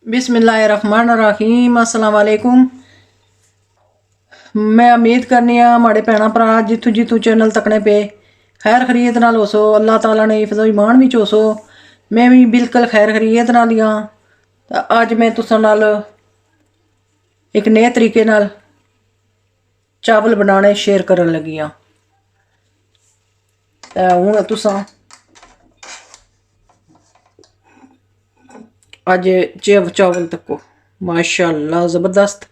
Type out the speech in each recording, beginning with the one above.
बिस्मिल्लाहिर्रहमानिर्रहीम अस्सलाम वालेकुम। मैं उम्मीद करनी माड़े भैन भरा जित्थों जित्थों चैनल तकने पे खैर खरीत नाल होसो, अल्लाह ताला ने हिफज़ो ईमान विच होसो। मैं भी बिल्कुल खैर खरीत नाल ही हाँ। तो अज मैं तुसां नाल एक नए तरीके नाल चावल बनाने शेयर करन लगी हाँ। ते हुण तुसां अज चावल तक्को, माशाअल्लाह ज़बरदस्त।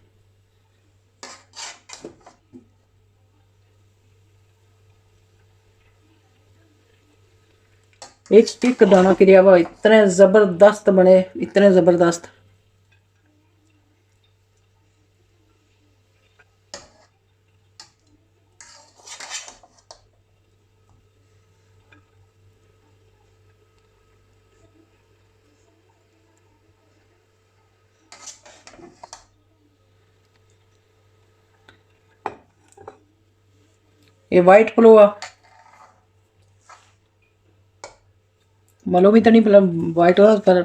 एक दाना गिरिया हुआ, इतने ज़बरदस्त बने, इतने ज़बरदस्त। ये वाइट पुलाव malo भी तो नहीं पला वाइट हो पर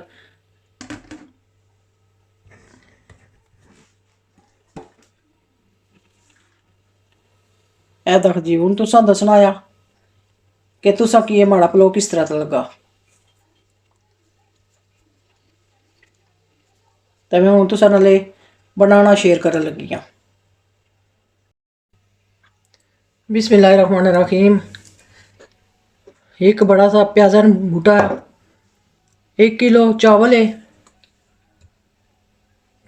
ए दख जी। हुण तुसां दसना आ कि तुसां की ये माड़ा पुलाव किस तरह दा लगा। तो मैं हुण तुसां नाल बनाना शेयर करन लगी हाँ। बिस्मिल्लाहिर्रहमानिर्रहीम। एक बड़ा सा प्याज़ा बूटा, 1 किलो चावल है,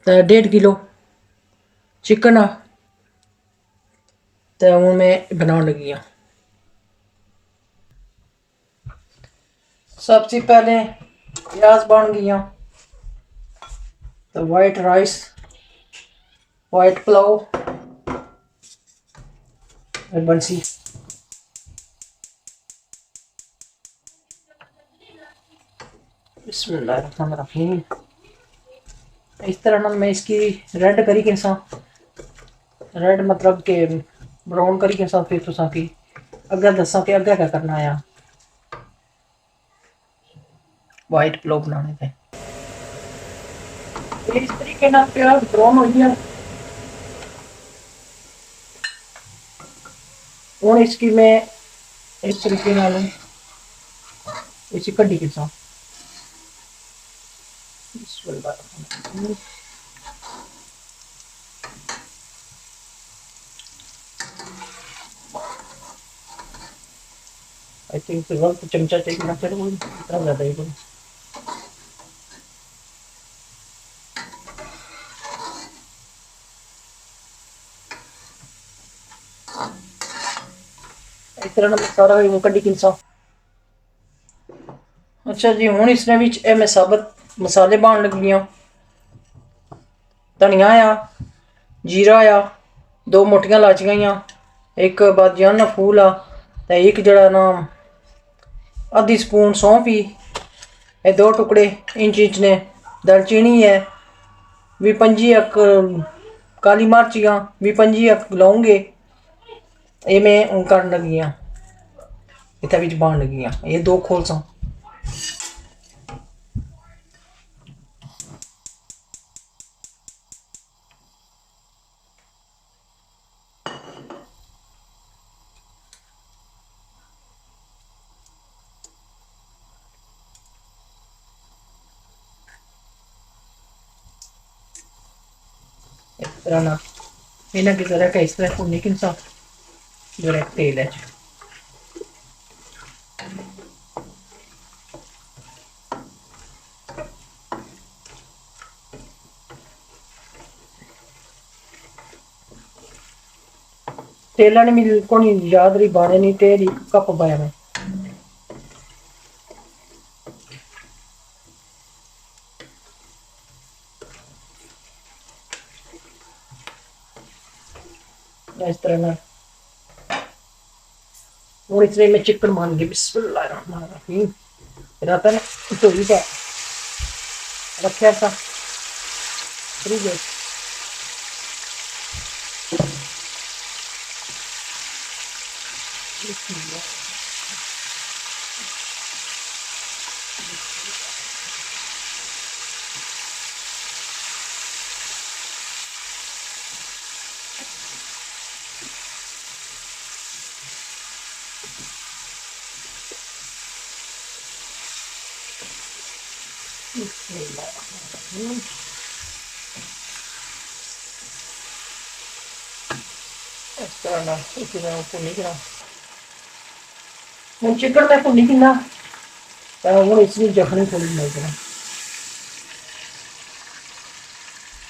तो 1.5 किलो चिकन आ। तो हूँ मैं बनाने लगी हाँ। सबसे पहले प्याज बन गई। तो वाइट राइस, वाइट पुलाव बंसी। बिस्मिल्लाहिर्रहमानिर्रहीम। इस तरह ना मैं इसकी रेड करी के साथ, रेड मतलब के ब्राउन करी के साथ, फिर तुसा की अगर दसा कि अगर क्या करना है वाइट पुलाव बनाने पे। इस तरीके ना प्याज ब्राउन हो गया। हूँ इसकी मैं इस तरीके नाल इसी कड्डी के साथ आई थिंक वक्त चमचा चाहिए ना, चलो इतना ज़्यादा ही बोलो। इस तरह ना सारा कड्डी के साथ। अच्छा जी, हूँ इसने विच मैं साबत मसाले पान लगी हाँ। धनिया आ, जीरा आ, 2 मोटियां लाचियां आ, एक बादियाना फूल आ, तो एक जड़ा ना आधी स्पून सौंफ ही, 2 टुकड़े इंच इंच ने दालचीनी है, भी 5 काली मिर्चियाँ, भी 5 लौंगे। ये मैं कर लगी हाँ, इतना बिच पान लगी हाँ। ये 2 खोलसा। इस तरह ना इन्हें की तरह का इस तरह भुननी किन सा जो तेल है। तेल ने मेरे को नहीं याद रही बाने नहीं, तेल 1 कप पाया मैं। इस तरह ना हूँ इसलिए मैं चिकन मान गई। बिस्मिल्लाहिर्रहमानिर्रहीम। रात ने धोई का रखा था फ्रिज। ਇਸ ਤਰ੍ਹਾਂ ਨਾਲ ਇੱਕ ਮੈਂ ਭੁੰਨੀ ਕਰਾਂ। ਹੁਣ ਚਿਕਨ ਮੈਂ ਭੁੰਨੀ ਕਿੰਨਾ ਤਾਂ ਹੁਣ ਇਸ ਵਿੱਚ ਜਖਣੀ ਥੋੜੀ ਮਿਲ ਜਾਣਾ।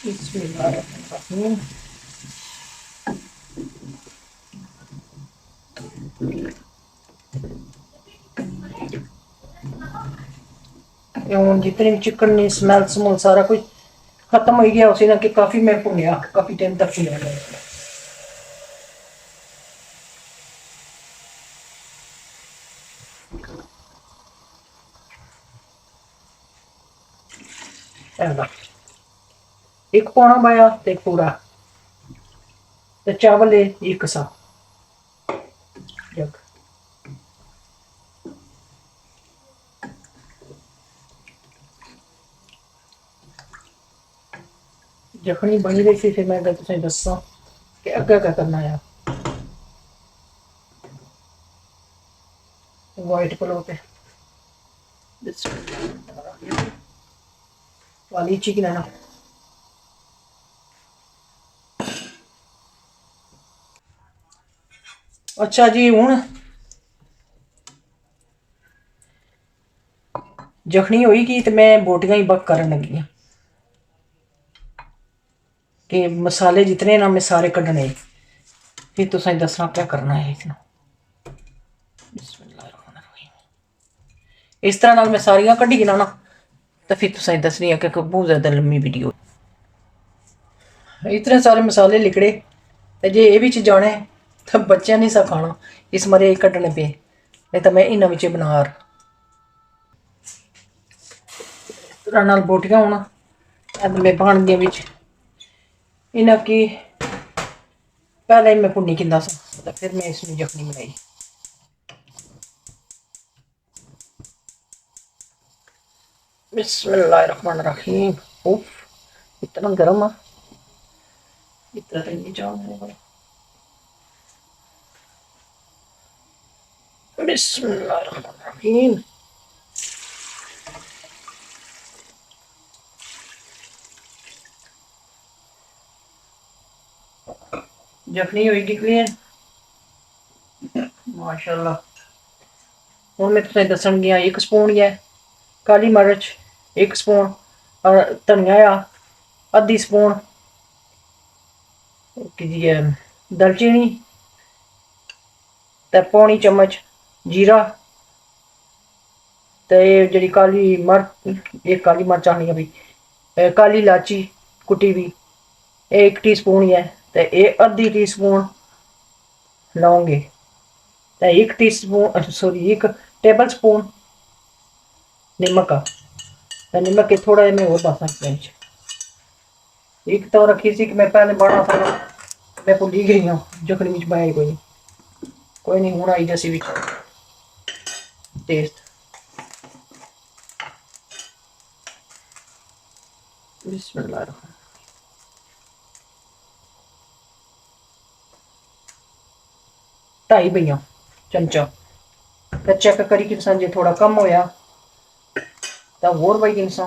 ਬਿਸਮਿਲ੍ਲਾਹਿਰਰਹਿਮਾਨਿਰਰਹੀਮ। ਇਹ ਹੁਣ ਜਿतने भी चिकन ने स्मेल स्मूल सारा कुछ खत्म हो गया उसी ना कि काफी मैं भुनिया काफी टाइम तक भुनिया एक पौना पाया ते पूरा ते चावल एक सा जग जखनी बनी रही थी फिर मैं तुसें दस्सां कि अग्गे क्या करना है। वाइट पुलाव पे वाली चिकन है ना। अच्छा जी हूँ जखनी होएगी तो मैं बोटियां ही बक करन लगी हाँ कि मसाले जितने ना मैं सारे कड्ढने फिर तुसें दसना क्या करना है इसमें। इस तरह नाल मैं सारियां कड्ढी गिना ना तो फिर तुसें दसनी है कि बहुत ज्यादा लम्मी वीडियो। इतने सारे मसाले लिकड़े ते जे ये बिच जाने तो बच्चा नहीं सा खाना इस मरे कड्ढने पे नहीं तो मैं इन्हां बिच बनार तरह नाल बोटियां होना मैं बन दिया बिच इन्हां की पहले ही मैं भुन्नी किंदा सा तो फिर मैं इसमें जखनी बनाई। बिस्मिल्लाहिर्रहमानिर्रहीम। उफ इतना गर्म है इतना तो नहीं जाओ। बिस्मिल्लाहिर्रहमानिर्रहीम। जखनी होगी क्लीन माशाल्लाह। हूँ मैं तुसें दसन गया 1 स्पून है काली मिर्च 1 स्पून और धनिया आधी स्पून दालचीनी ते पौनी चम्मच जीरा ते जी काली मिर्च एक काली मिर्च आनी है भी काली इलाची कुटी भी 1 टीस्पून है ते आधी टीस्पून लौंग है ते 1 टीस्पून सॉरी 1 टेबल स्पून नमक तो नमक के थोड़ा मैं और पासा एक तो रखी सी कि मैं पहले बड़ा था मैं भुली गई हूँ जखनी बिच पाया कोई नहीं हूँ आई जैसी भी टेस्ट। बिस्मिल्लाह 2.5 पईयां चमचा फिर चेक करी कि जे थोड़ा कम होया तो होर पाई गिनसा।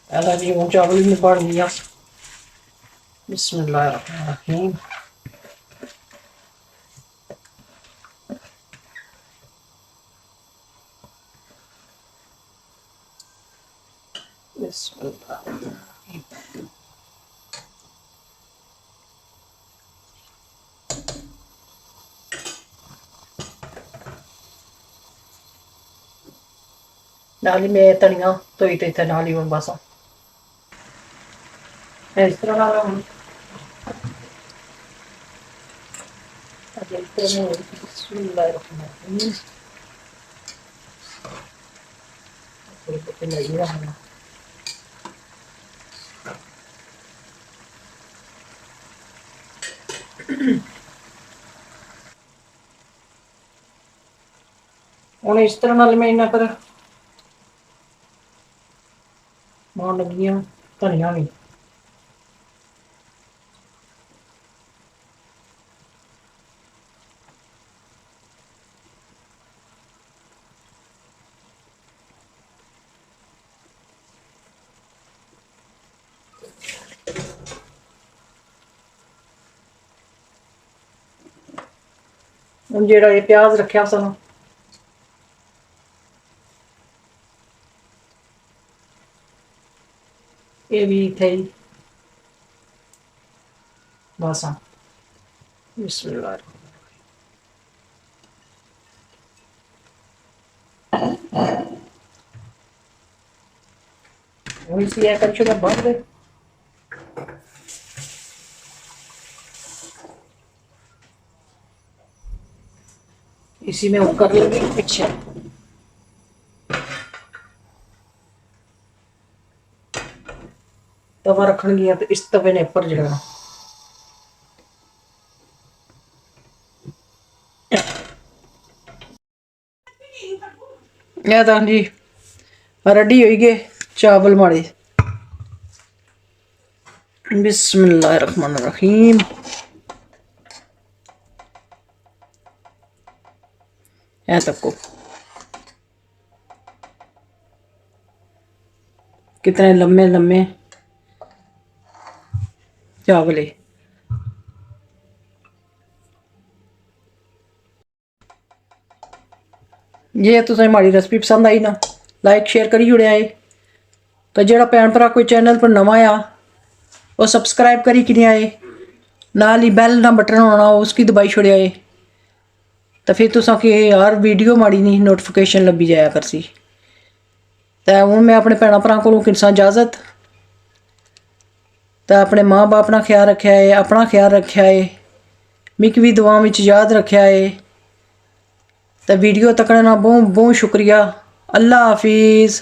ऐसा जी हूँ चावल भी बन गया। बिस्मिल्लाहिर्रहमानिर्रहीम। नाली में धनिया तो इतने नाली में बस इस तरह नाल ਹੁਣ ਇਸ ਤਰ੍ਹਾਂ ਨਾਲ ਮੈਂ ਇਹਨਾਂ ਪਰ ਮਾਰ ਲੱਗੀਆਂ ਧਨੀਆ ਵੀ। ਹੁਣ ਜਿਹੜਾ ਇਹ ਪਿਆਜ਼ ਰੱਖਿਆ ਸਾਨੂੰ, ਇਹ ਵੀ ਇੱਥੇ ਹੀ ਬਸ ਆ। ਬਿਸਮਿल्लाह। ਹੁਣ ਇसी ਇਹ कर छोड़ा बंद दे। इसी में वो कर लेंगे पीछे। तवा रखन गया तो इस तवे ने ऊपर जड़ा ये तो जी रेडी हो गए चावल माड़े। बिस्मिल्लाहिर्रहमानिर्रहीम। ऐ तको कितने लम्बे लम्बे चावल है। जे तुसें हमारी रेसिपी पसंद आई ना, लाइक शेयर करी जुड़े है। तो जेड़ा भैन भरा कोई चैनल पर नवा आ वो सबसक्राइब करी कि आए, नाल ही बैल ना बटन होना उसकी दबाई छुड़िया है। तो फिर तुसा कि हर वीडियो माड़ी नहीं नोटिफिकेशन लभी जाया करसी। तो हूँ मैं अपने भैन भरा को किसा इजाजत। तो अपने माँ बाप ना ख्याल रखा है, अपना ख्याल रखा है, मिकी भी दुआ में याद रखा है। तो वीडियो तकने ना बहुत बहुत शुक्रिया। अल्लाह हाफिज़।